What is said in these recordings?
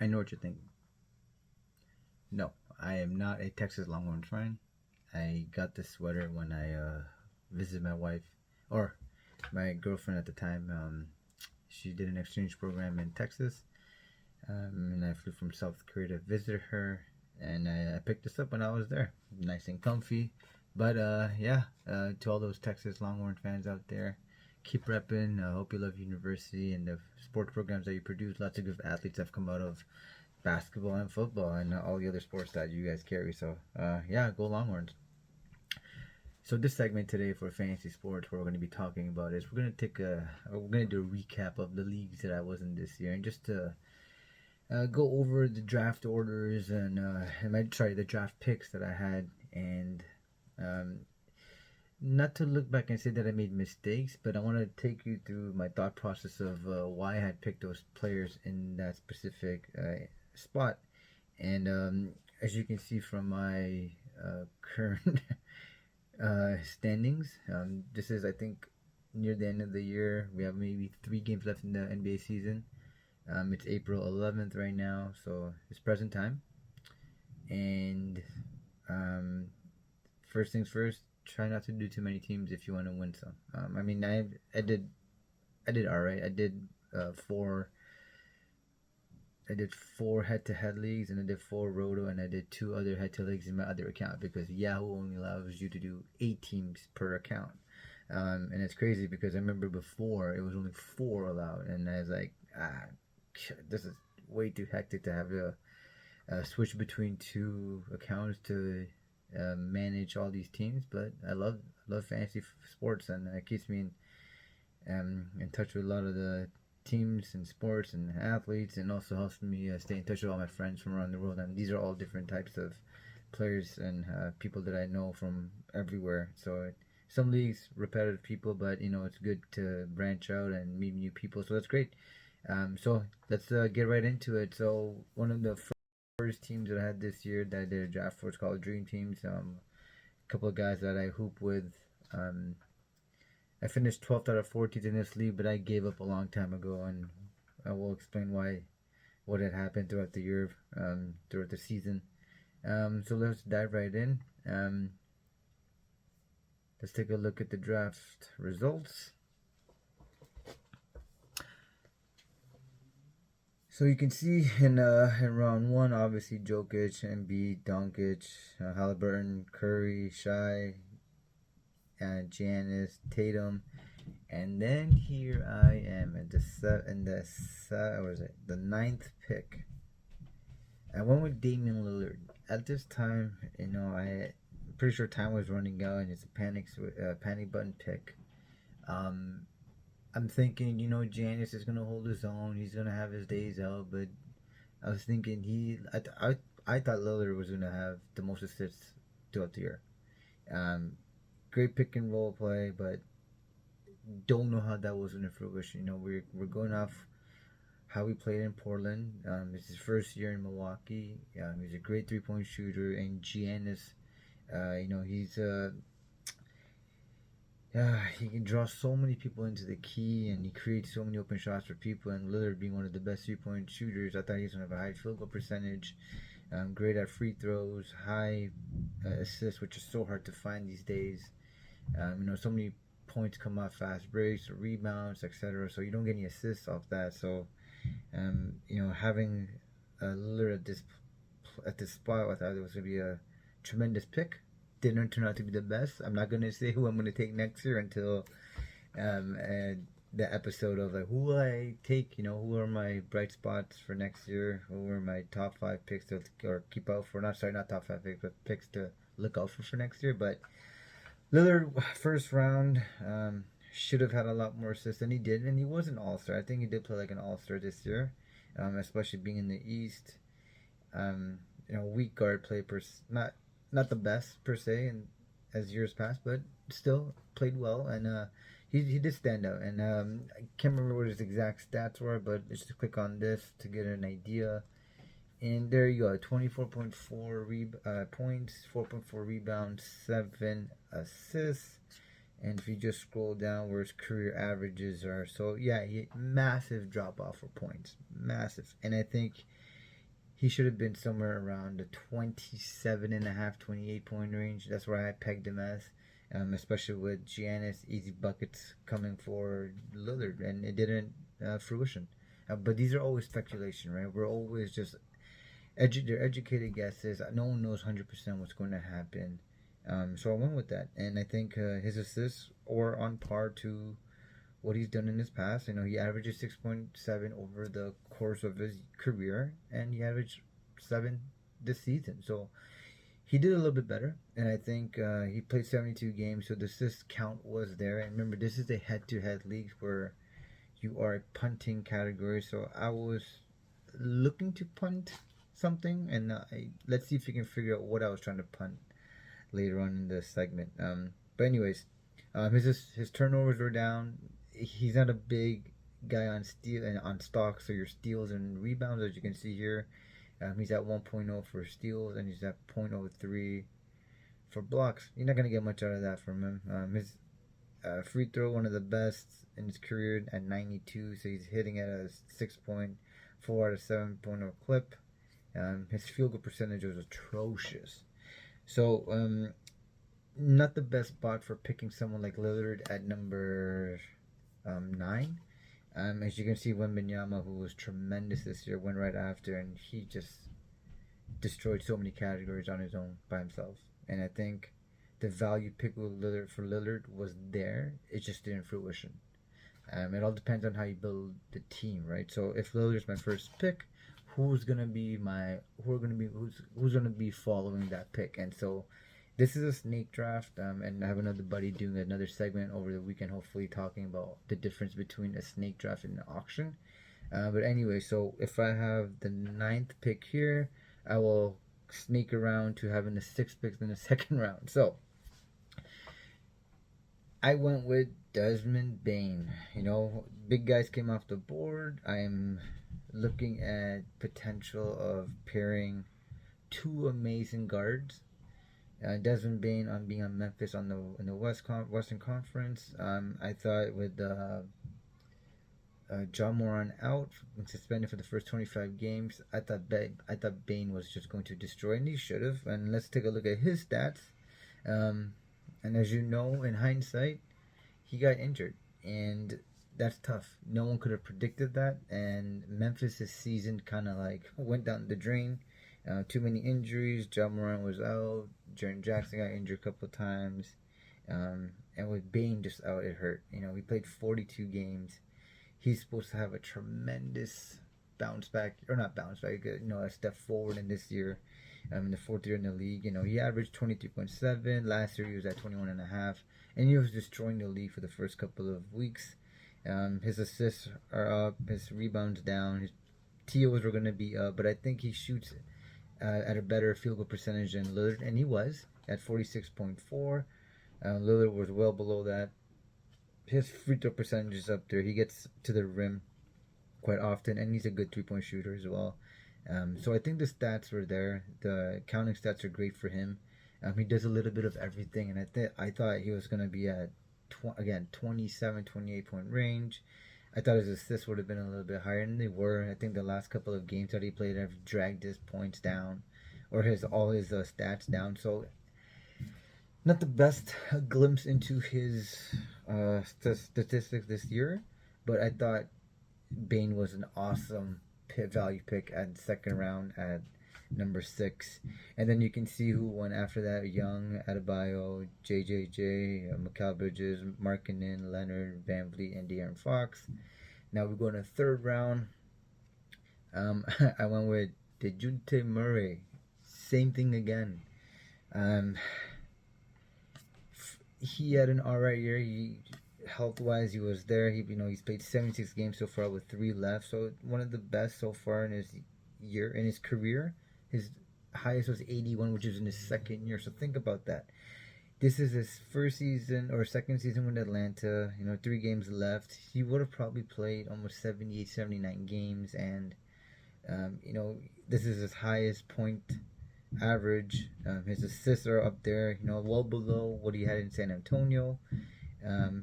I know what you're thinking. No, I am not a Texas Longhorns fan. I got this sweater when I visited my wife, or my girlfriend at the time. She did an exchange program in Texas, and I flew from South Korea to visit her, and I picked this up when I was there. Nice and comfy. But yeah, to all those Texas Longhorn fans out there, keep repping. I hope you love university and the sports programs that you produce. Lots of good athletes have come out of basketball and football and all the other sports that you guys carry. So yeah, go Longhorns. So this segment today for fantasy sports, what we're going to be talking about is we're going to do a recap of the leagues that I was in this year, and just to go over the draft orders and the draft picks that I had, and um, not to look back and say that I made mistakes, but I want to take you through my thought process of why I had picked those players in that specific spot. And as you can see from my current standings, this is, I think, near the end of the year. We have maybe 3 games left in the NBA season. It's April 11th right now, so it's present time. And um, first things first, try not to do too many teams if you want to win some. I mean, I did all right. I did four head-to-head leagues, and I did 4 roto, and I did 2 other head-to leagues in my other account because Yahoo only allows you to do 8 teams per account. And it's crazy because I remember before it was only 4 allowed, and I was like, this is way too hectic to have to switch between 2 accounts to manage all these teams. But I love fantasy sports, and it keeps me in touch with a lot of the teams and sports and athletes, and also helps me stay in touch with all my friends from around the world. And these are all different types of players and people that I know from everywhere. So some leagues repetitive people, but it's good to branch out and meet new people. So that's great. So let's get right into it. So one of the first teams that I had this year that I did a draft for is called Dream Teams. A couple of guys that I hoop with. I finished 12th out of 14th in this league, but I gave up a long time ago, and I will explain what had happened throughout the year, throughout the season. So let's dive right in. Let's take a look at the draft results. So you can see in round 1, obviously Jokic, Embiid, Doncic, Halliburton, Curry, Shai, Giannis, Tatum, and then here I am at the 9th pick. I went with Damian Lillard. At this time, I'm pretty sure time was running out, and it's a panic button pick. I'm thinking, Giannis is gonna hold his own. He's gonna have his days out, but I was thinking I thought Lillard was gonna have the most assists throughout the year. Great pick and roll play, but don't know how that was in fruition. We're going off how he played in Portland. It's his first year in Milwaukee. He's a great 3-point shooter, and Giannis, he can draw so many people into the key, and he creates so many open shots for people. And Lillard being one of the best 3-point shooters, I thought he was going to have a high field goal percentage. Great at free throws, high assists, which is so hard to find these days. So many points come off fast breaks, or rebounds, etc. So you don't get any assists off that. So, having Lillard at this spot, I thought it was going to be a tremendous pick. Didn't turn out to be the best. I'm not going to say who I'm going to take next year until the episode of who will I take. Who are my bright spots for next year? Who are my top 5 picks or keep out for? Not top 5 picks, but picks to look out for next year. But Lillard, first round, should have had a lot more assists than he did, and he was an all-star. I think he did play like an all-star this year, especially being in the East. Weak guard play, not the best per se, and as years passed, but still played well, and he did stand out. And I can't remember what his exact stats were, but just click on this to get an idea. And there you go, 24.4 points, 4.4 rebounds, 7 assists. And if you just scroll down where his career averages are, so yeah, massive drop off for points, massive. And I think he should have been somewhere around the 27.5, 28 point range. That's where I pegged him as, especially with Giannis easy buckets coming for Lillard, and it didn't fruition. But these are always speculation, right? We're always just they're educated guesses. No one knows 100% what's going to happen. So I went with that, and I think his assists are on par to what he's done in his past. He averages 6.7 over the course of his career, and he averaged 7 this season. So he did a little bit better, and I think he played 72 games, so the assist count was there. And remember, this is a head-to-head league where you are a punting category, so I was looking to punt something, and let's see if you can figure out what I was trying to punt later on in the segment. But anyways, his turnovers were down. He's not a big guy on steal and on stock, so your steals and rebounds, as you can see here, he's at 1.0 for steals, and he's at 0.03 for blocks. You're not gonna get much out of that from him. His free throw, one of the best in his career at 92, so he's hitting at a 6.4 out of 7.0 clip. His field goal percentage was atrocious. So, not the best spot for picking someone like Lillard at number 9. As you can see, Wembanyama, who was tremendous this year, went right after, and he just destroyed so many categories on his own by himself. And I think the value pick with Lillard was there. It just didn't fruition. It all depends on how you build the team, right? So if Lillard's my first pick, who's gonna be following that pick? And so this is a snake draft, and I have another buddy doing another segment over the weekend, hopefully talking about the difference between a snake draft and an auction. But anyway, so if I have the 9th pick here, I will sneak around to having the 6th picks in the second round. So I went with Desmond Bane. Big guys came off the board. I am looking at potential of pairing 2 amazing guards. Desmond Bane on being on Memphis in the Western Conference. I thought with John Moran out and suspended for the first 25 games, I thought Bane was just going to destroy, and he should have. And let's take a look at his stats. And as you know, in hindsight, he got injured, and that's tough. No one could have predicted that, and Memphis' season kind of went down the drain. Too many injuries. John Moran was out. Jaren Jackson got injured a couple of times. And with Bane just out, it hurt. He played 42 games. He's supposed to have a tremendous bounce back, or not bounce back, a step forward in this year. In the 4th year in the league, he averaged 23.7. Last year he was at 21.5, and he was destroying the league for the first couple of weeks. His assists are up, his rebounds down, his TOs were going to be up, but I think he shoots at a better field goal percentage than Lillard, and he was at 46.4. Lillard was well below that. His free throw percentage is up there. He gets to the rim quite often, and he's a good 3-point shooter as well. So I think the stats were there. The counting stats are great for him. He does a little bit of everything, and I thought he was going to be at 27, 28 point range. I thought his assists would have been a little bit higher, and they were. I think the last couple of games that he played have dragged his points down, or all his stats down. So not the best glimpse into his statistics this year, but I thought Bane was an awesome value pick at second round at number 6. And then you can see who won after that: Young, Adebayo, JJJ, Mikal Bridges, Markkanen, Leonard, Van Vliet, and De'Aaron Fox. Now we're going to third round. I went with DeJounte Murray. Same thing again. He had an alright year. Health-wise, he was there. He's played 76 games so far with 3 left. So one of the best so far in his career. His highest was 81, which is in his second year. So think about that. This is his first season or second season with Atlanta. 3 games left. He would have probably played almost 78, 79 games, and this is his highest point average. His assists are up there. Well below what he had in San Antonio.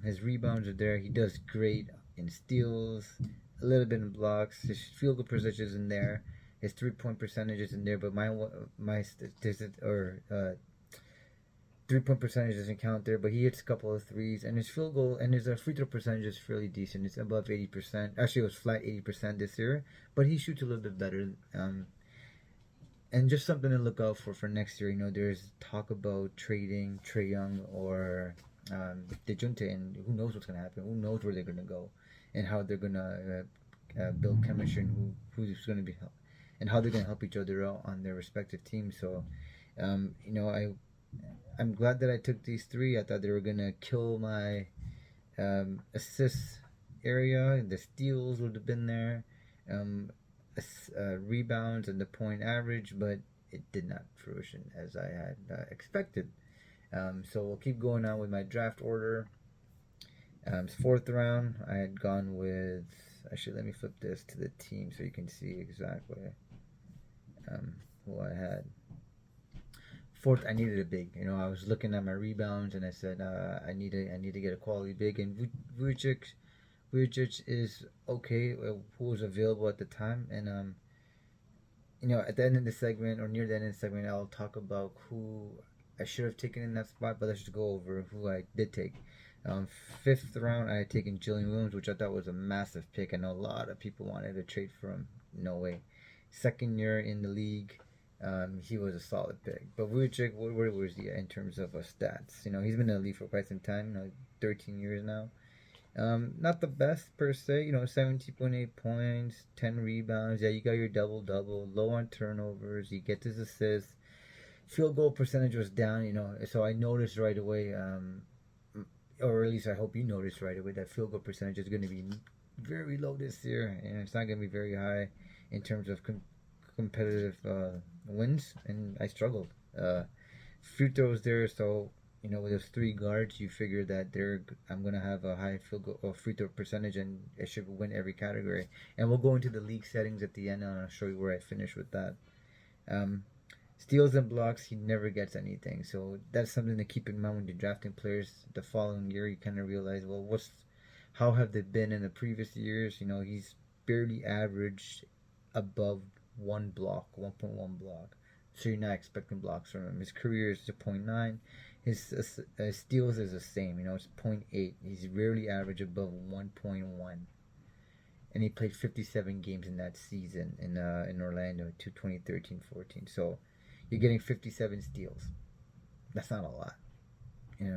His rebounds are there. He does great in steals, a little bit in blocks. His field goal percentage is in there. His 3-point percentage is in there, but my statistic or 3-point percentage doesn't count there. But he hits a couple of threes, and his field goal and his free throw percentage is fairly decent. It's above 80%. Actually, it was flat 80% this year, but he shoots a little bit better. And just something to look out for next year. There's talk about trading Trae Young or DeJounte, and who knows what's going to happen? Who knows where they're going to go, and how they're going to build chemistry, and who's going to be help, and how they're going to help each other out on their respective teams. So, I'm glad that I took these three. I thought they were going to kill my assist area. The steals would have been there. Rebounds and the point average, but it did not fruition as I had expected. So we'll keep going on with my draft order. Fourth round, I had gone with. Actually, let me flip this to the team so you can see exactly who I had. Fourth, I needed a big. I was looking at my rebounds and I said I need to get a quality big, and Vujic is okay, who was available at the time, and at the end of the segment or near the end of the segment, I'll talk about who I should have taken in that spot, but let's just go over who I did take. Fifth round, I had taken Jalen Williams, which I thought was a massive pick. I know a lot of people wanted to trade for him. No way. Second year in the league, he was a solid pick. But Vujic, where was he in terms of stats? He's been in the league for quite some time, 13 years now. Not the best per se, 17.8 points, 10 rebounds. Yeah, you got your double-double, low on turnovers. He gets his assists. Field goal percentage was down, so I noticed right away, or at least I hope you noticed right away, that field goal percentage is going to be very low this year, and it's not going to be very high in terms of competitive wins, and I struggled. Free throws there, so with those three guards, you figure that I'm gonna have a high field goal or free throw percentage, and it should win every category. And we'll go into the league settings at the end, and I'll show you where I finish with that. Steals and blocks, he never gets anything, so that's something to keep in mind when you're drafting players. The following year, you kind of realize, well, how have they been in the previous years? He's barely averaged above 1.1 block, so you're not expecting blocks from him. His career is 0.9. His steals is the same, it's 0.8. He's rarely averaged above 1.1. And he played 57 games in that season in Orlando, 2013-14. So you're getting 57 steals. That's not a lot,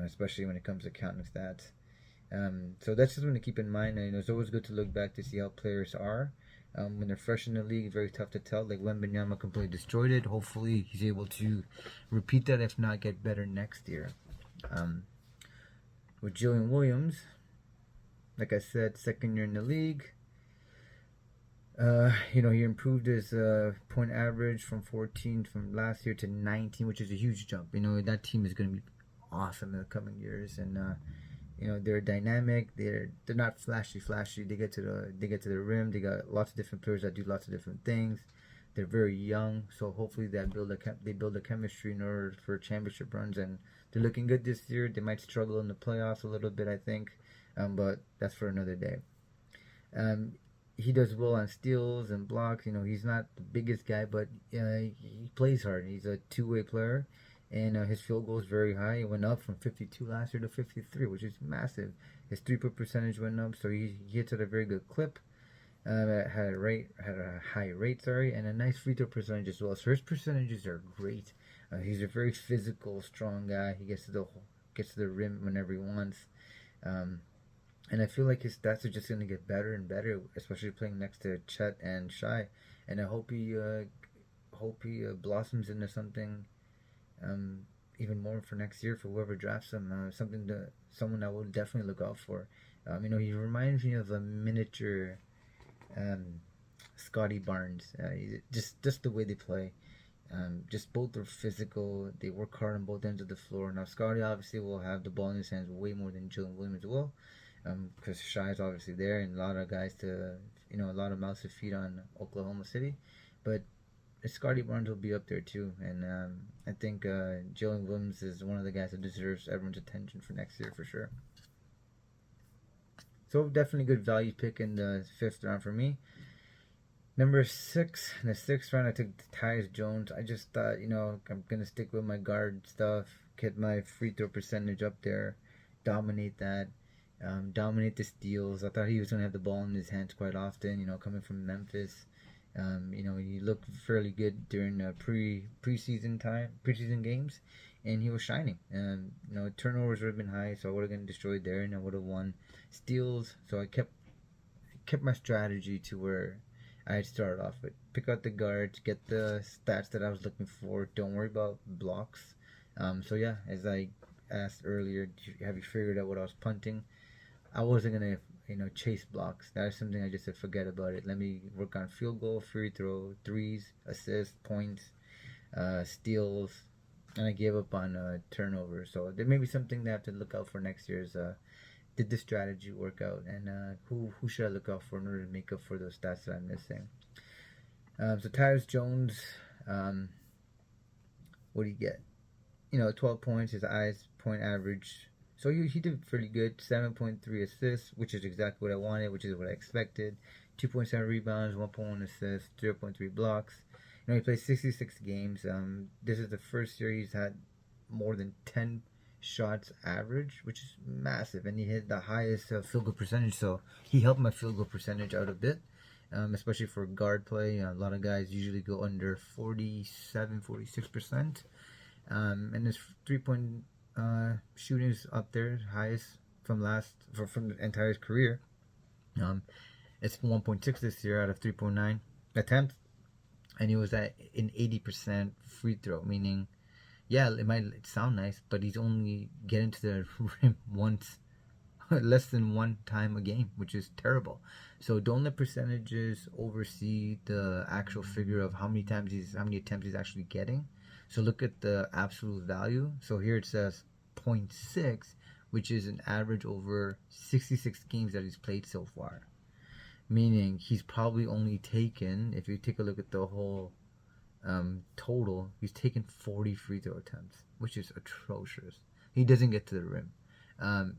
especially when it comes to counting stats. So that's just something to keep in mind. It's always good to look back to see how players are. When they're fresh in the league, very tough to tell. Like Wembanyama completely destroyed it. Hopefully he's able to repeat that, if not get better next year. With Jalen Williams, like I said, second year in the league. He improved his point average from 14 from last year to 19, which is a huge jump. That team is going to be awesome in the coming years, and they're dynamic. They're not flashy. They get to the rim. They got lots of different players that do lots of different things. They're very young, so hopefully they build a chemistry in order for championship runs. And they're looking good this year. They might struggle in the playoffs a little bit, I think, but that's for another day. He does well on steals and blocks. He's not the biggest guy, but he plays hard. He's a two-way player. And his field goal is very high. It went up from 52 last year to 53, which is massive. His three-point percentage went up, so he hits at a very good clip. Had a high rate, and a nice free throw percentage as well. So his percentages are great. He's a very physical, strong guy. He gets to the rim whenever he wants. And I feel like his stats are just going to get better and better, especially playing next to Chet and Shai. And I hope he blossoms into something. Even more for next year for whoever drafts him. Someone I will definitely look out for. He reminds me of a miniature Scotty Barnes. Just the way they play. Just both are physical. They work hard on both ends of the floor. Now Scotty obviously will have the ball in his hands way more than Jalen Williams will, because Shai is obviously there, and a lot of guys a lot of mouths to feed on Oklahoma City, but Scotty Barnes will be up there too, and I think Jalen Williams is one of the guys that deserves everyone's attention for next year for sure. So definitely good value pick in the fifth round for me. Number 6, in the 6th round, I took Tyus Jones. I just thought, I'm going to stick with my guard stuff, get my free throw percentage up there, dominate that, dominate the steals. I thought he was going to have the ball in his hands quite often, coming from Memphis. He looked fairly good during preseason games, and he was shining. Turnovers would have been high, so I would have been destroyed there, and I would have won. Steals, so I kept my strategy to where I started off with. Pick out the guards, get the stats that I was looking for. Don't worry about blocks. So yeah, as I asked earlier, have you figured out what I was punting? I wasn't gonna, chase blocks. That is something I just said, forget about it. Let me work on field goal, free throw, threes, assists, points, steals, and I gave up on turnovers. So there may be something that I have to look out for next year. Is did the strategy work out, and who should I look out for in order to make up for those stats that I'm missing? So Tyus Jones, what do you get? 12 points, his highest point average. So he did pretty good. 7.3 assists, which is exactly what I wanted, which is what I expected. 2.7 rebounds, 1.1 assists, 0.3 blocks. He played 66 games. This is the first year he's had more than 10 shots average, which is massive, and he hit the highest field goal percentage, so he helped my field goal percentage out a bit, especially for guard play. A lot of guys usually go under 46%, and his 3-point shooting is up there, highest from the entire career. It's 1.6 this year out of 3.9 attempts, and he was at an 80% free throw, meaning, yeah, it might sound nice, but he's only getting to the rim once, less than one time a game, which is terrible. So don't let percentages oversee the actual figure of how many attempts he's actually getting. So look at the absolute value. So here it says 0.6, which is an average over 66 games that he's played so far. Meaning he's probably only taken, if you take a look at the whole total, he's taken 40 free throw attempts, which is atrocious. He doesn't get to the rim.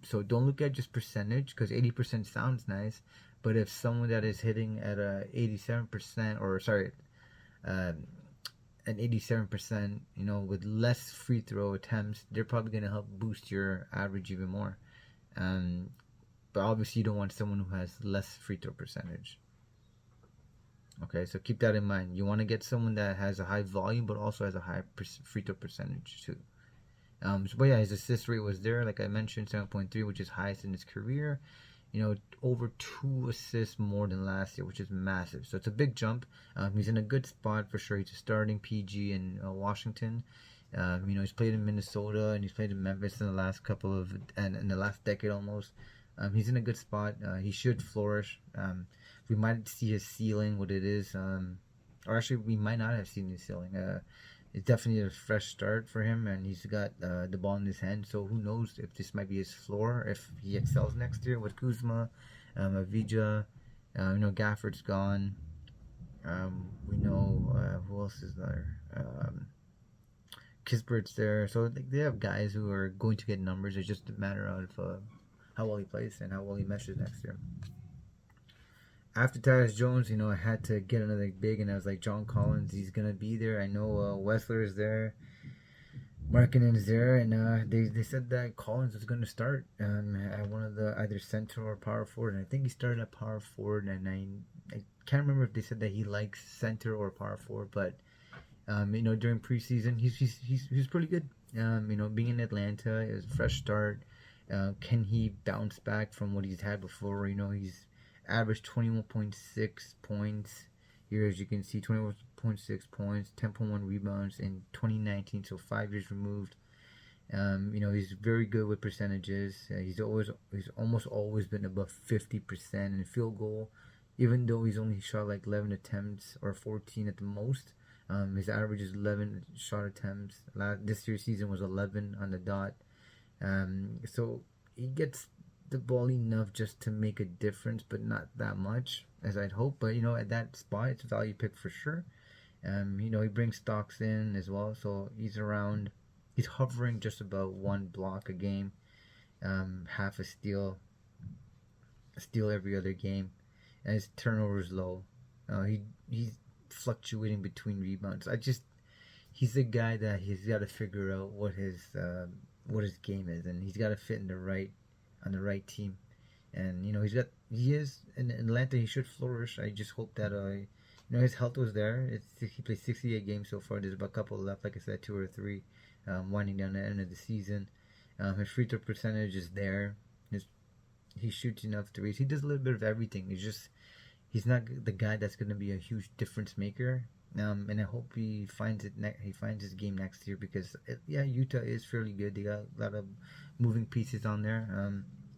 So don't look at just percentage, because 80% sounds nice, but if someone that is hitting at a 87%, or sorry, an 87%, with less free throw attempts, they're probably going to help boost your average even more. But obviously you don't want someone who has less free throw percentage. Okay, so keep that in mind. You want to get someone that has a high volume, but also has a high free throw percentage too. But yeah, his assist rate was there, like I mentioned, 7.3, which is highest in his career. Over 2 assists more than last year, which is massive. So it's a big jump. He's in a good spot for sure. He's a starting PG in Washington. He's played in Minnesota and he's played in Memphis in the last in the last decade almost. He's in a good spot. He should flourish. We might see his ceiling, what it is, or actually we might not have seen his ceiling. It's definitely a fresh start for him, and he's got the ball in his hand, so who knows if this might be his floor, if he excels next year with Kuzma, Avdija, Gafford's gone. We know who else is there. Kispert's there, so they have guys who are going to get numbers. It's just a matter of how well he plays and how well he meshes next year. After Tyus Jones, I had to get another big, and I was like, John Collins, he's gonna be there. I know Wessler is there, Markkanen is there, and they said that Collins was gonna start at one of the either center or power forward, and I think he started at power forward, and I can't remember if they said that he likes center or power forward, but during preseason he's pretty good. Being in Atlanta, it was a fresh start. Can he bounce back from what he's had before? He's averaged 21.6 points here, as you can see, 21.6 points, 10.1 rebounds in 2019, so 5 years removed. He's very good with percentages. He's almost always been above 50% in field goal, even though he's only shot like 11 attempts or 14 at the most. His average is 11 shot attempts. This year's season was 11 on the dot. So he gets the ball enough just to make a difference, but not that much as I'd hope. But at that spot, it's a value pick for sure. He brings stocks in as well, so he's hovering just about 1 block a game, half a steal every other game, and his turnover is low. He's fluctuating between rebounds. He's a guy that he's got to figure out what his game is, and he's got to fit in on the right team. And he is in Atlanta. He should flourish. I just hope that his health was there. He played 68 games so far. There's about a couple left, like I said, 2 or 3, winding down the end of the season. His free throw percentage is there. He shoots enough threes. He does a little bit of everything. He's not the guy that's going to be a huge difference maker. And I hope he finds his game next year, because Utah is fairly good. They got a lot of moving pieces on there.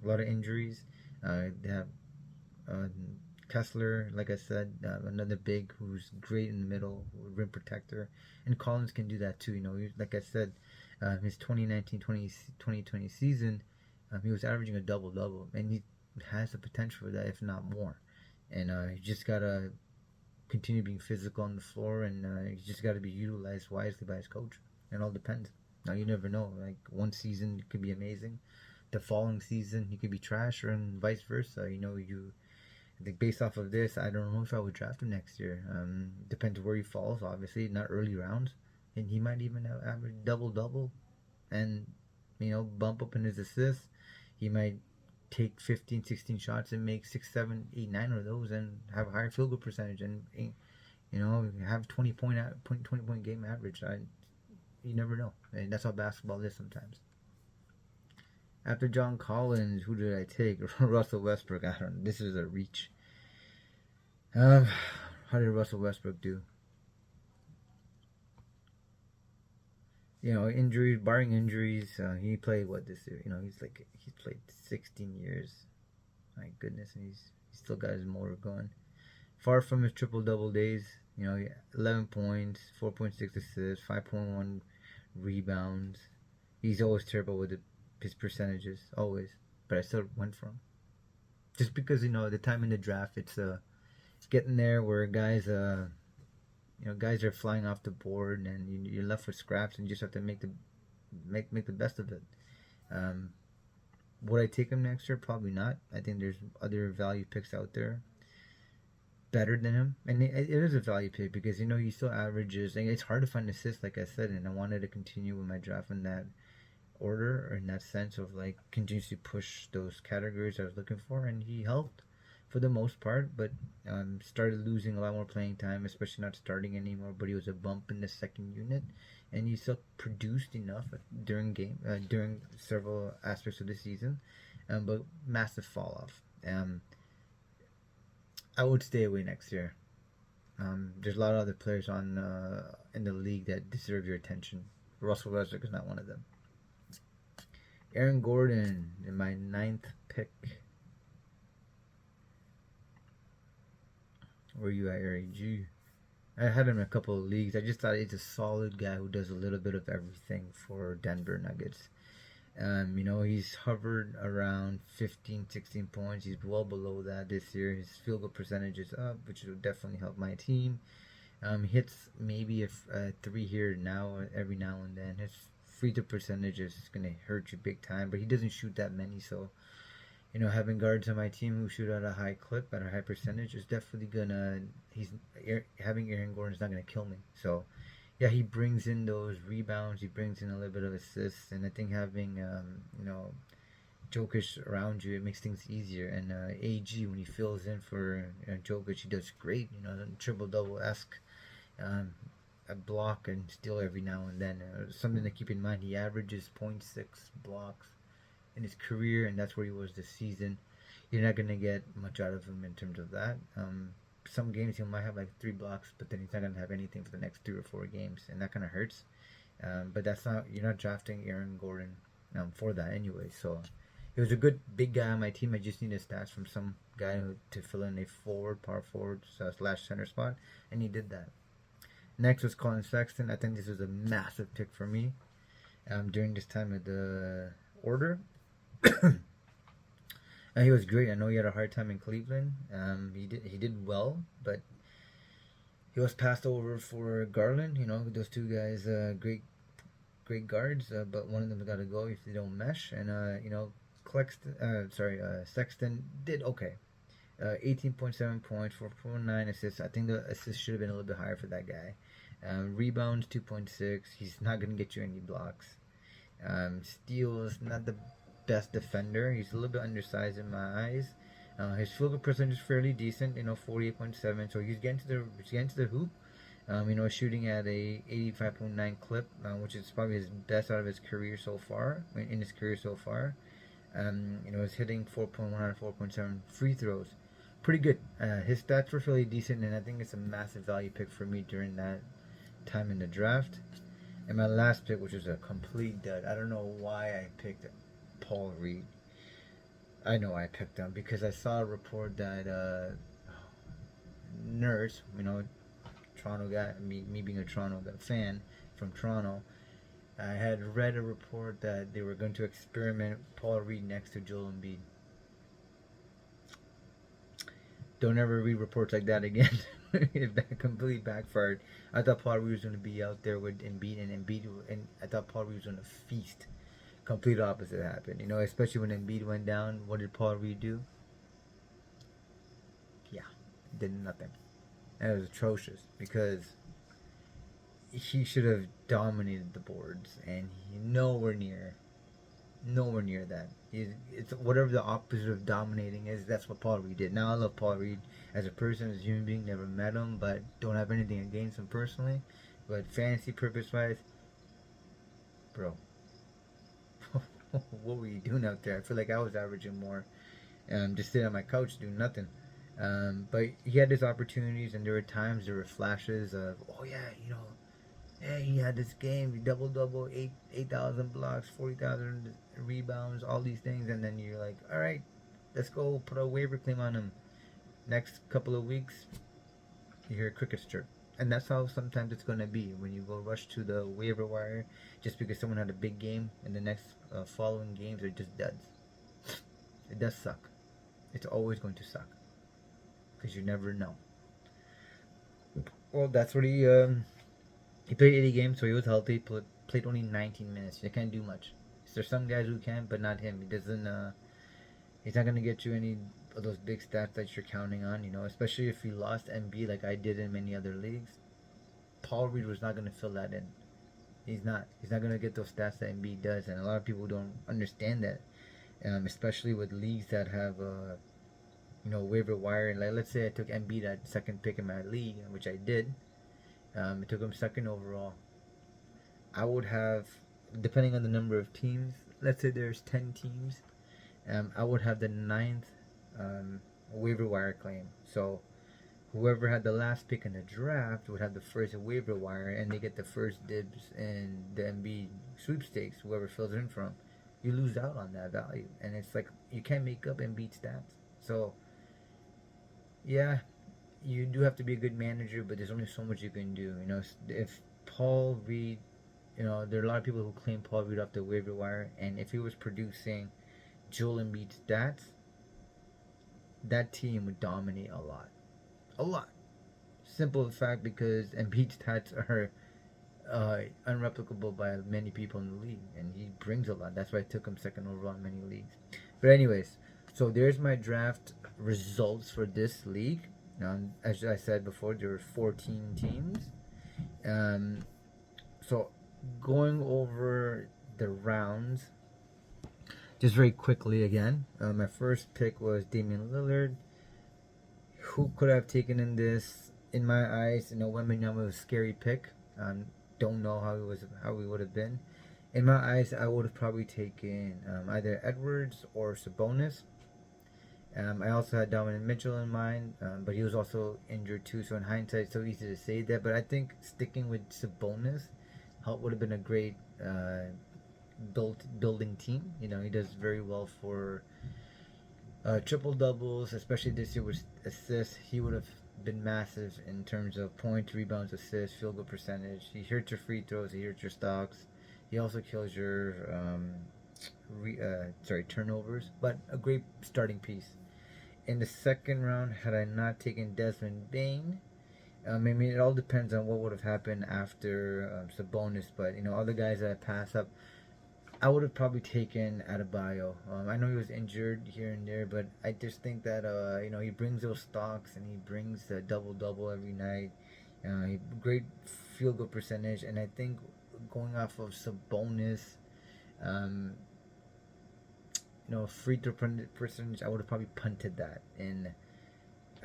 A lot of injuries. They have Kessler, like I said, another big who's great in the middle, rim protector, and Collins can do that too. Like I said, his 2019-2020 season, he was averaging a double-double, and he has the potential for that, if not more. And he just gotta continue being physical on the floor, and he just gotta be utilized wisely by his coach. It all depends. Now you never know. Like, one season it could be amazing, the following season he could be trash, or vice versa. I think based off of this, I don't know if I would draft him next year. Depends where he falls, obviously, not early rounds, and he might even have average double-double, and bump up in his assists. He might take 15, 16 shots and make 6, 7, 8, 9 of those, and have a higher field goal percentage, and have 20-point game average. You never know, and that's how basketball is sometimes. After John Collins, who did I take? Russell Westbrook. I don't know. This is a reach. How did Russell Westbrook do? Injuries, barring injuries, he played this year? He's played 16 years. My goodness, and he's still got his motor going. Far from his triple-double days. 11 points, 4.6 assists, 5.1 rebounds. He's always terrible with his percentages, always. But I still went for him. Just because, the time in the draft, it's getting there where guys are flying off the board, and you're left with scraps, and you just have to make the best of it. Would I take him next year? Probably not. I think there's other value picks out there better than him, and it is a value pick, because he still averages, and it's hard to find assists, like I said, and I wanted to continue with my draft in that order, or in that sense of continuously push those categories I was looking for, and he helped for the most part, but started losing a lot more playing time, especially not starting anymore. But he was a bump in the second unit, and he still produced enough during several aspects of the season, but massive fall off. I would stay away next year. There's a lot of other players in the league that deserve your attention. Russell Westbrook is not one of them. Aaron Gordon in my 9th pick. Where you at, Eric G? I had him in a couple of leagues. I just thought he's a solid guy who does a little bit of everything for Denver Nuggets. He's hovered around 15, 16 points. He's well below that this year. His field goal percentage is up, which will definitely help my team. He hits maybe a 3 here every now and then. His free throw percentage is going to hurt you big time, but he doesn't shoot that many, so having guards on my team who shoot at a high clip, at a high percentage, is definitely having Aaron Gordon is not gonna kill me. So, yeah, he brings in those rebounds, he brings in a little bit of assists, and I think having Jokic around you, it makes things easier. And AG, when he fills in for Jokic, he does great. Triple-double-esque, a block and steal every now and then. Something to keep in mind: he averages 0.6 blocks in his career, and that's where he was this season. You're not going to get much out of him in terms of that. Some games he might have 3 blocks, but then he's not going to have anything for the next 3 or 4 games, and that kind of hurts. But you're not drafting Aaron Gordon for that anyway. So he was a good big guy on my team. I just needed stats from some guy to fill in a power forward / center spot, and he did that. Next was Collin Sexton. I think this was a massive pick for me during this time of the order. He was great. I know he had a hard time in Cleveland. He did well, but he was passed over for Garland. Those 2 guys, great guards, but one of them's got to go if they don't mesh. And Sexton did okay. 18.7 points, 4.9 assists. I think the assists should have been a little bit higher for that guy. Rebounds 2.6. He's not gonna get you any blocks. Steals, not the best defender. He's a little bit undersized in my eyes. His field goal percentage is fairly decent, 48.7. So he's getting to the hoop. Shooting at a 85.9 clip, which is probably his best out of his career so far. In his career so far, he's hitting 4.1 out of 4.7 free throws. Pretty good. His stats were fairly decent, and I think it's a massive value pick for me during that time in the draft. And my last pick, which is a complete dud. I don't know why I picked Paul Reed. I know I picked him because I saw a report that Nurse, Toronto guy, me being a Toronto fan from Toronto, I had read a report that they were going to experiment Paul Reed next to Joel Embiid. Don't ever read reports like that again. It completely backfired. I thought Paul Reed was going to be out there with Embiid, and I thought Paul Reed was going to feast. Complete opposite happened. Especially when Embiid went down. What did Paul Reed do? Yeah, did nothing. And it was atrocious because he should have dominated the boards, and he nowhere near that. It's whatever the opposite of dominating is. That's what Paul Reed did. Now I love Paul Reed as a person, as a human being. Never met him, but don't have anything against him personally. But fantasy purpose wise, bro, what were you doing out there? I feel like I was averaging more, just sitting on my couch doing nothing. But he had his opportunities, and there were flashes of, oh yeah, hey, he had this game, double, 8,000 blocks, 40,000 rebounds, all these things, and then you're like, all right, let's go put a waiver claim on him. Next couple of weeks, you hear crickets chirp. And that's how sometimes it's going to be when you go rush to the waiver wire just because someone had a big game, and the next following games are just duds. It does suck. It's always going to suck because you never know. Well, that's what he played 80 games, so he was healthy. Played only 19 minutes. You can't do much. There's some guys who can, but not him. He doesn't. He's not gonna get you any of those big stats that you're counting on. Especially if he lost MB like I did in many other leagues. Paul Reed was not gonna fill that in. He's not. He's not gonna get those stats that MB does, and a lot of people don't understand that. Especially with leagues that have waiver wire. And let's say I took MB that second pick in my league, which I did. I took him second overall. I would have, depending on the number of teams, let's say there's 10 teams, I would have the 9th waiver wire claim. So whoever had the last pick in the draft would have the first waiver wire, and they get the first dibs in the MB sweepstakes, whoever fills in from. You lose out on that value. And it's like, you can't make up MB stats. So, yeah, you do have to be a good manager, but there's only so much you can do. If Paul Reed, there are a lot of people who claim Paul Reed off the waiver wire, and if he was producing Joel Embiid stats, that team would dominate a lot. A lot. Simple fact, because Embiid's stats are unreplicable by many people in the league, and he brings a lot. That's why I took him second overall in many leagues. But anyways, so there's my draft results for this league. As I said before, there were 14 teams. So going over the rounds just very quickly again. My first pick was Damian Lillard. Who could I have taken in this? In my eyes, Wembanyama was a scary pick. Don't know how he would have been. In my eyes, I would have probably taken either Edwards or Sabonis. I also had Donovan Mitchell in mind, but he was also injured too. So in hindsight, it's so easy to say that. But I think sticking with Sabonis would have been a great building team. He does very well for triple doubles, especially this year with assists. He would have been massive in terms of points, rebounds, assists, field goal percentage. He hurts your free throws. He hurts your stocks. He also kills your turnovers. But a great starting piece. In the second round, had I not taken Desmond Bane, it all depends on what would have happened after Sabonis. But other guys that I pass up, I would have probably taken Adebayo. I know he was injured here and there, but I just think that he brings those stocks and he brings the double double every night. Great field goal percentage, and I think going off of Sabonis, um, free throw percentage, I would have probably punted that, and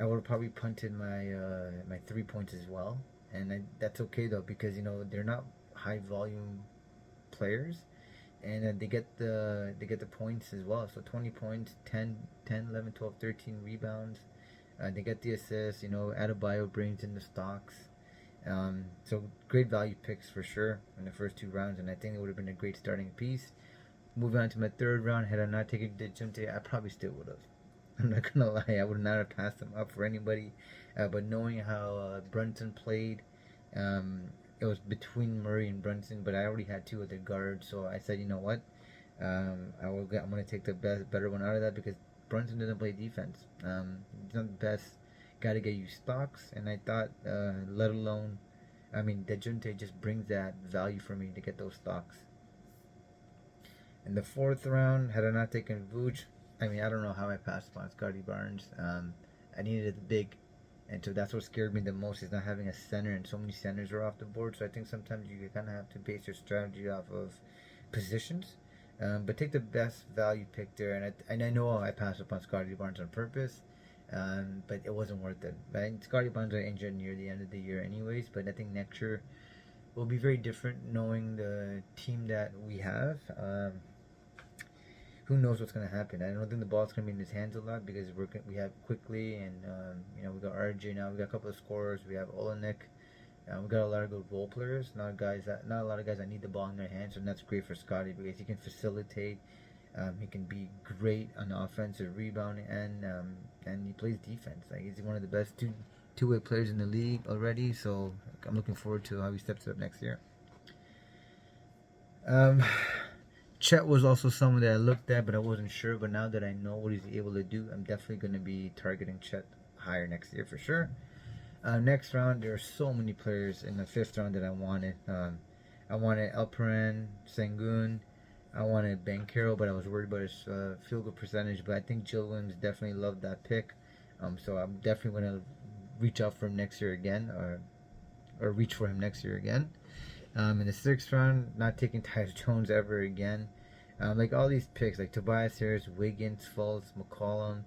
I would have probably punted my 3 points as well, and that's okay though because they're not high volume players, and they get the points as well. So 20 points, 10, 11, 12, 13 rebounds. They get the assists. Adebayo brings in the stocks. So great value picks for sure in the first 2 rounds, and I think it would have been a great starting piece. Moving on to my 3rd round, had I not taken DeJounte, I probably still would have. I'm not gonna lie, I would not have passed him up for anybody. But knowing how Brunson played, it was between Murray and Brunson, but I already had 2 other guards, so I said, you know what, I'm gonna take the better one out of that because Brunson doesn't play defense. He's not the best guy to get you stocks, and I thought, DeJounte just brings that value for me to get those stocks. In the 4th round, had I not taken Vooch, I don't know how I passed upon Scotty Barnes. I needed the big, and so that's what scared me the most is not having a center, and so many centers are off the board. So I think sometimes you kind of have to base your strategy off of positions, but take the best value pick there. And I know I passed upon Scotty Barnes on purpose, but it wasn't worth it. But Scotty Barnes are injured near the end of the year, anyways. But I think next year will be very different, knowing the team that we have. Who knows what's going to happen? I don't think the ball's going to be in his hands a lot because we have Quickly and we got RJ now. We got a couple of scorers. We have Olenek. We got a lot of good role players. Not a lot of guys that need the ball in their hands, and that's great for Scotty because he can facilitate. He can be great on offensive rebounding, and he plays defense. Like he's one of the best two-way players in the league already. So I'm looking forward to how he steps up next year. Chet was also someone that I looked at, but I wasn't sure. But now that I know what he's able to do, I'm definitely going to be targeting Chet higher next year for sure. Next round, there are so many players in the 5th round that I wanted. I wanted Alperen Sengun. I wanted Banchero, but I was worried about his field goal percentage. But I think Jill Williams definitely loved that pick. So I'm definitely going to reach out for him next year again, or reach for him next year again. In the 6th round, not taking Tyus Jones ever again. Like all these picks, like Tobias Harris, Wiggins, Fultz, McCollum,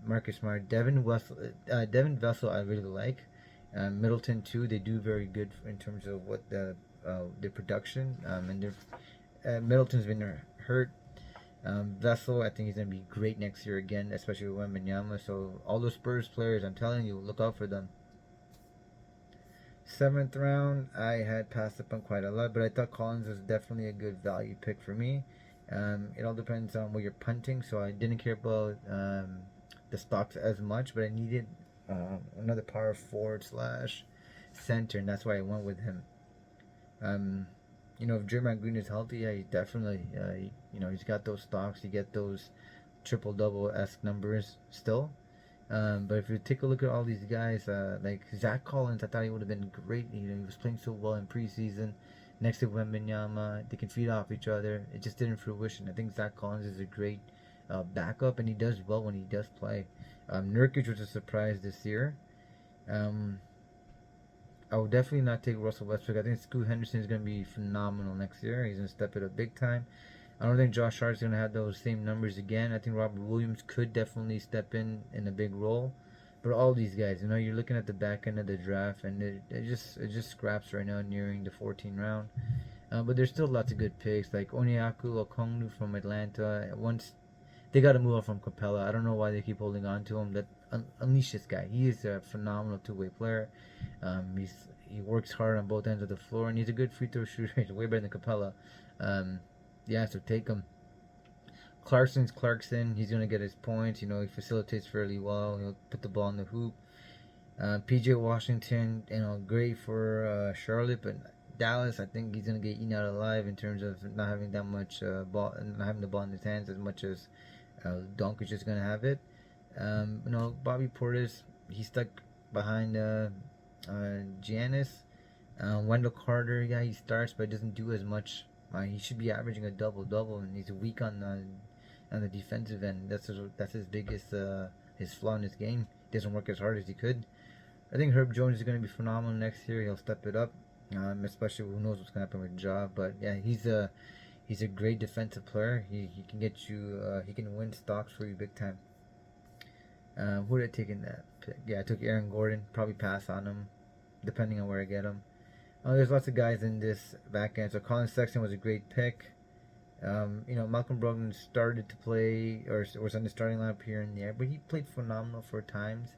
Marcus Smart, Devin Vessel, I really like. Middleton too. They do very good in terms of what their production. And Middleton's been hurt. Vessel, I think he's gonna be great next year again, especially with Wembanyama. So all those Spurs players, I'm telling you, look out for them. 7th round, I had passed up on quite a lot, but I thought Collins was definitely a good value pick for me. It all depends on what you're punting, so I didn't care about the stocks as much, but I needed another power forward / center, and that's why I went with him. If Draymond Green is healthy, yeah, he definitely, he's got those stocks, you get those triple-double-esque numbers still. But if you take a look at all these guys, like Zach Collins, I thought he would have been great. He was playing so well in preseason. Next to Wembanyama, they can feed off each other. It just didn't fruition. I think Zach Collins is a great backup, and he does well when he does play. Nurkic was a surprise this year. I would definitely not take Russell Westbrook. I think Scoot Henderson is going to be phenomenal next year. He's going to step it up big time. I don't think Josh Hart's going to have those same numbers again. I think Robert Williams could definitely step in a big role. But all these guys, you're looking at the back end of the draft, and it just scraps right now nearing the 14th round. But there's still lots of good picks, like Onyeka Okongwu from Atlanta. Once they got to move on from Capella. I don't know why they keep holding on to him. Unleash this guy. He is a phenomenal two-way player. He works hard on both ends of the floor, and he's a good free throw shooter. He's way better than Capella. So take him. Clarkson. He's going to get his points. He facilitates fairly well. He'll put the ball in the hoop. PJ Washington, great for Charlotte, but Dallas, I think he's going to get eaten out alive in terms of not having that much ball, not having the ball in his hands as much as Doncic is going to have it. Bobby Portis, he's stuck behind Giannis. Wendell Carter, yeah, he starts, but doesn't do as much He should be averaging a double double, and he's weak on the defensive end. That's his biggest his flaw in his game. He doesn't work as hard as he could. I think Herb Jones is going to be phenomenal next year. He'll step it up, especially who knows what's going to happen with Ja. But yeah, he's a great defensive player. He can get you. He can win stocks for you big time. Who did I take in that pick? Yeah, I took Aaron Gordon. Probably pass on him, depending on where I get him. There's lots of guys in this back end. So Collin Sexton was a great pick. Malcolm Brogdon started to play or was on the starting lineup here and there, but he played phenomenal for times.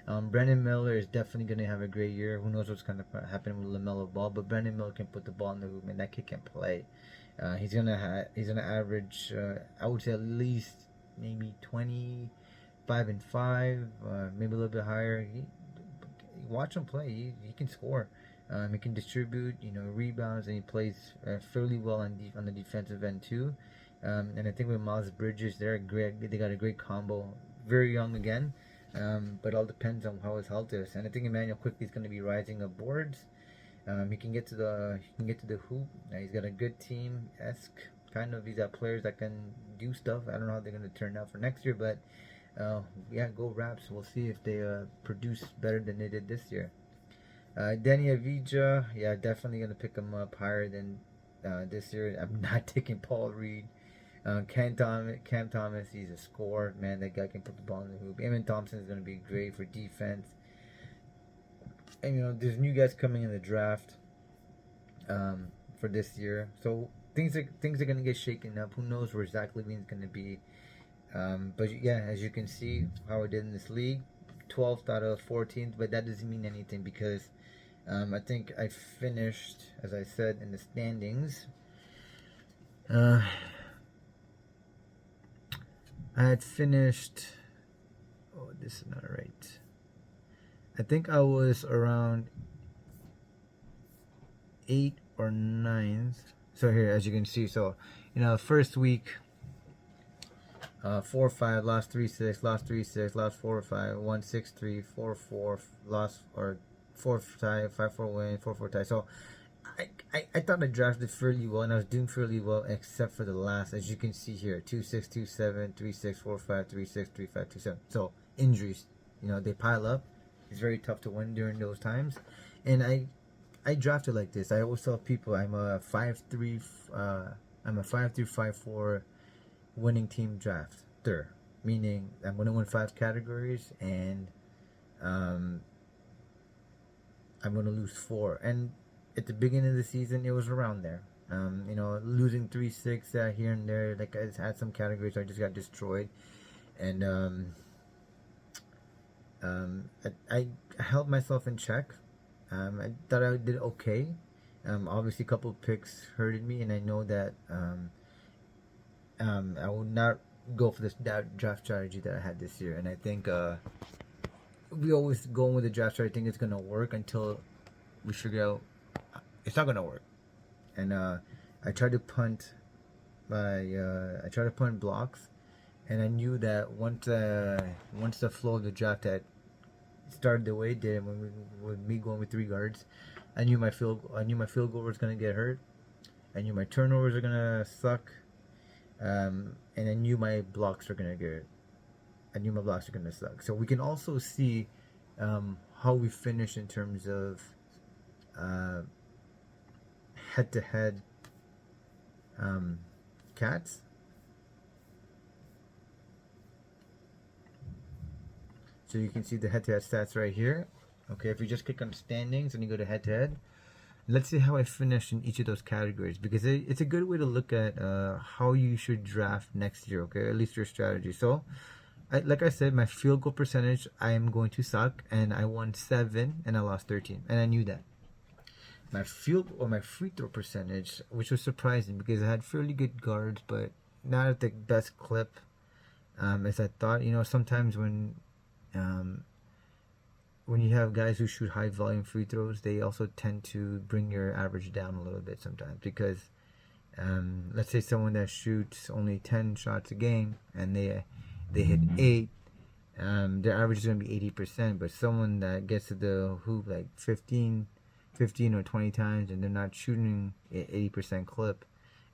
Brandon Miller is definitely going to have a great year. Who knows what's going to happen with LaMelo Ball, but Brandon Miller can put the ball in the hoop, and that kid can play. He's gonna average, I would say at least maybe 25 and 5, maybe a little bit higher. Watch him play. He can score. He can distribute, rebounds, and he plays fairly well on the defensive end too. And I think with Miles Bridges, they got a great combo. Very young again, but it all depends on how his health is. And I think Emmanuel quickly is going to be rising up boards. He can get to the hoop. He's got a good team esque kind of. He's got players that can do stuff. I don't know how they're going to turn out for next year, but go Raps. We'll see if they produce better than they did this year. Danny Avdija, yeah, definitely gonna pick him up higher than this year. I'm not taking Paul Reed. Cam Thomas, he's a scorer, man. That guy can put the ball in the hoop. Eamon Thompson is gonna be great for defense. And there's new guys coming in the draft for this year, so things are gonna get shaken up. Who knows where Zach LaVine's gonna be? But yeah, as you can see how I did in this league, 12th out of 14th, but that doesn't mean anything because I think I finished, as I said, in the standings. I had finished. Oh, this is not right. I think I was around 8th or 9th. So here, as you can see, first week. 4-5, lost 3-6, lost 3-6, lost 4-5, won 6-3, 4-4, lost or 4-5, 5-4 win, 4-4 tie. So I thought I drafted fairly well, and I was doing fairly well, except for the last, as you can see here, 2-6, 2-7, 3-6, 4-5, 3-6, 3-5, 2-7. So injuries, they pile up. It's very tough to win during those times, and I drafted like this. I always tell people I'm a 5-3, 5-4 winning team drafter, meaning I'm going to win 5 categories and I'm going to lose 4. And at the beginning of the season, it was around there. Losing 3-6 here and there. Like I had some categories I just got destroyed, and I held myself in check. I thought I did okay. Obviously, a couple of picks hurted me, and I know that. I would not go for that draft strategy that I had this year, and I think we always go with the draft strategy. I think it's gonna work until we figure out it's not gonna work. And I tried to punt blocks, and I knew that once the flow of the draft had started the way it did, with me going with 3 guards, I knew my field goal was gonna get hurt. I knew my turnovers are gonna suck. And I knew my blocks were gonna suck. So we can also see how we finish in terms of head-to-head cats. So you can see the head-to-head stats right here. Okay, if you just click on standings and you go to head-to-head, let's see how I finished in each of those categories, because it's a good way to look at how you should draft next year, okay? At least your strategy. So, like I said, my field goal percentage, I am going to suck, and I won 7 and I lost 13, and I knew that. My free throw percentage, which was surprising because I had fairly good guards, but not at the best clip as I thought. Sometimes when you have guys who shoot high volume free throws, they also tend to bring your average down a little bit sometimes, because let's say someone that shoots only 10 shots a game and they hit 8, their average is going to be 80%, but someone that gets to the hoop like 15 or 20 times and they're not shooting at 80% clip,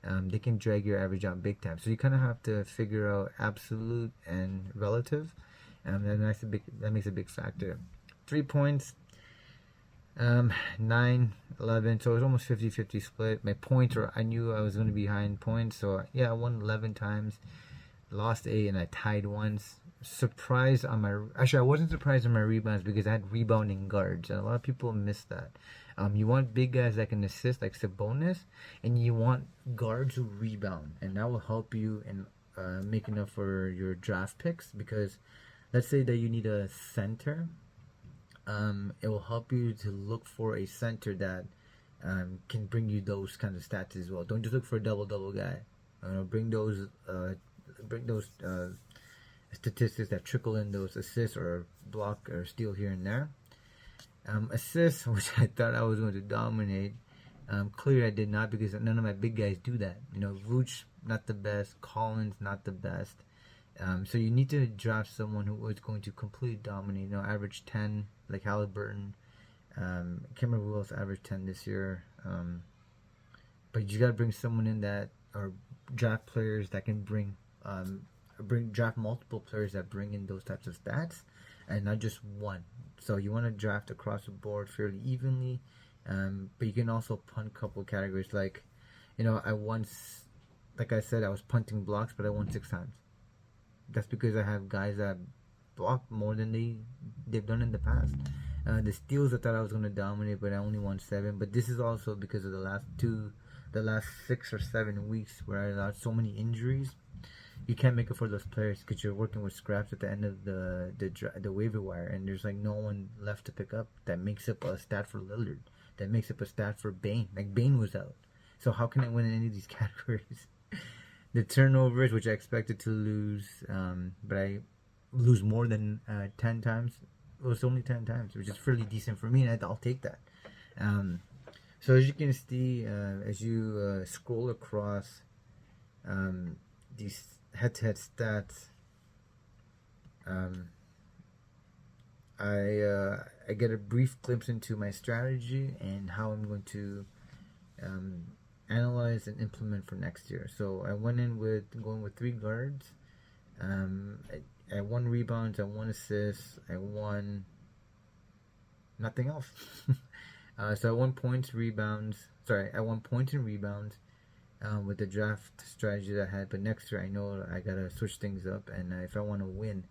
they can drag your average down big time. So you kind of have to figure out absolute and relative, and that makes a big factor. 3 points, 9, 11, so it's almost 50-50 split. My points were, I knew I was going to be high in points, so yeah, I won 11 times, lost 8, and I tied once. Surprised on my, actually I wasn't surprised on my rebounds because I had rebounding guards, and a lot of people miss that. You want big guys that can assist, like Sabonis, and you want guards who rebound, and that will help you in making up for your draft picks. Because let's say that you need a center, it will help you to look for a center that can bring you those kind of stats as well. Don't just look for a double guy. Bring those statistics that trickle in those assists or block or steal here and there. Assists, which I thought I was going to dominate, clearly I did not, because none of my big guys do that. Vooch, not the best. Collins, not the best. So you need to draft someone who is going to completely dominate. Average 10, like Halliburton. I can't remember who else averaged 10 this year. But you got to bring someone in that, or draft players that can draft multiple players that bring in those types of stats, and not just one. So you want to draft across the board fairly evenly, but you can also punt a couple categories. Like, I once, like I said, I was punting blocks, but I won 6 times. That's because I have guys that block more than they've done in the past. The steals, I thought I was going to dominate, but I only won 7. But this is also because of the last 6 or 7 weeks where I allowed so many injuries. You can't make it for those players because you're working with scraps at the end of the waiver wire, and there's like no one left to pick up that makes up a stat for Lillard, that makes up a stat for Bane. Like, Bane was out, so how can I win in any of these categories? The turnovers, which I expected to lose, but I lose more than 10 times. It was only 10 times, which is fairly decent for me, and I'll take that. So as you can see, as you scroll across these head-to-head stats, I get a brief glimpse into my strategy and how I'm going to analyze and implement for next year. So I went in going with 3 guards. I won rebounds, I won assists, I won nothing else. So I won points and rebounds with the draft strategy that I had. But next year I know I gotta switch things up, and if I want to win,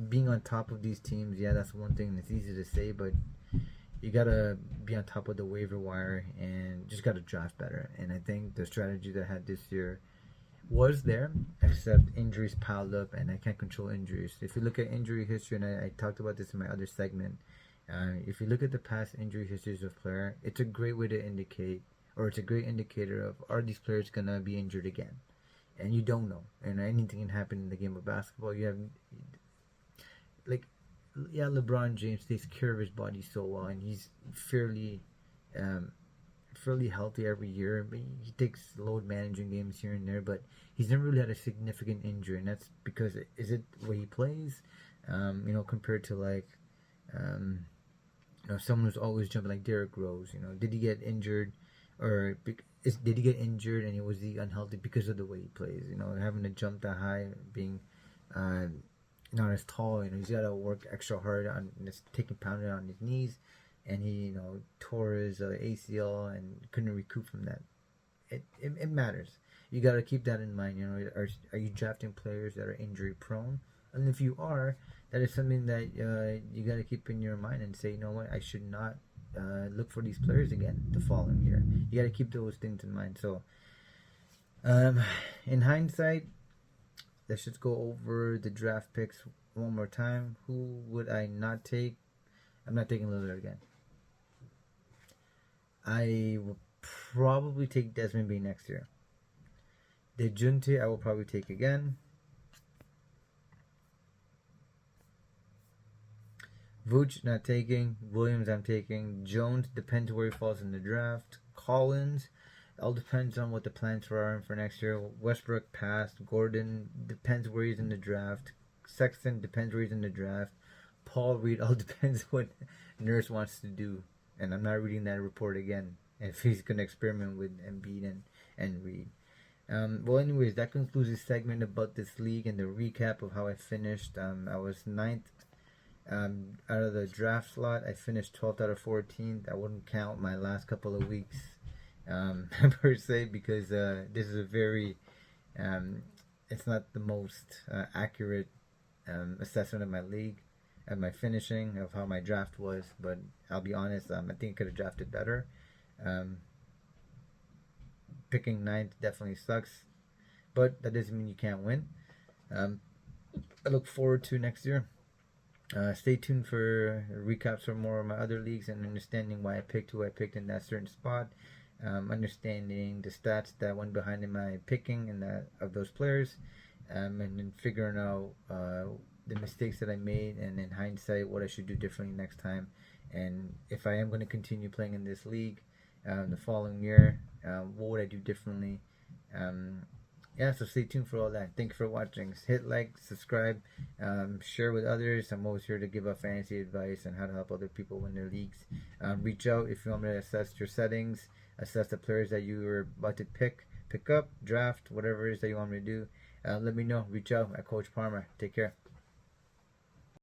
being on top of these teams, yeah, that's one thing that's easy to say, but you gotta be on top of the waiver wire and just gotta draft better. And I think the strategy that I had this year was there, except injuries piled up, and I can't control injuries. If you look at injury history, and I talked about this in my other segment, if you look at the past injury histories of player, it's a great way to indicate, or it's a great indicator of, are these players gonna be injured again? And you don't know, and anything can happen in the game of basketball. You have, like, yeah, LeBron James takes care of his body so well, and he's fairly healthy every year. But he takes load managing games here and there, but he's never really had a significant injury, and that's because, is it the way he plays? Compared to like someone who's always jumping like Derrick Rose. Did he get injured, or did he get injured and was he unhealthy because of the way he plays? Having to jump that high, being not as tall. He's got to work extra hard on taking pounded on his knees, and he tore his ACL and couldn't recoup from that. It matters. You got to keep that in mind. Are you drafting players that are injury prone? And if you are, that is something that you got to keep in your mind and say, you know what, I should not look for these players again the following year. You got to keep those things in mind. So, in hindsight, let's just go over the draft picks one more time. Who would I not take? I'm not taking Lillard again. I will probably take Desmond Bain next year. DeJounte I will probably take again. Vooch not taking. Williams I'm taking. Jones depends where he falls in the draft. Collins, all depends on what the plans are for next year. Westbrook passed. Gordon depends where he's in the draft. Sexton depends where he's in the draft. Paul Reed, all depends what Nurse wants to do. And I'm not reading that report again. If he's going to experiment with Embiid and read. Well, anyways, that concludes this segment about this league and the recap of how I finished. I was ninth out of the draft slot. I finished 12th out of 14th. I wouldn't count my last couple of weeks per se, because this is a very, it's not the most accurate assessment of my league and my finishing of how my draft was. But I'll be honest, I think I could have drafted better. Picking ninth definitely sucks, but that doesn't mean you can't win. I look forward to next year. Stay tuned for recaps for more of my other leagues and understanding why I picked who I picked in that certain spot. Understanding the stats that went behind in my picking and that of those players, and then figuring out the mistakes that I made, and in hindsight what I should do differently next time, and if I am going to continue playing in this league the following year, what would I do differently? Yeah, so stay tuned for all that. Thank you for watching. Hit like, subscribe, share with others. I'm always here to give out fantasy advice on how to help other people win their leagues. Reach out if you want me to assess your settings, assess the players that you were about to pick up, draft, whatever it is that you want me to do. Let me know. Reach out at Coach Palmer. Take care.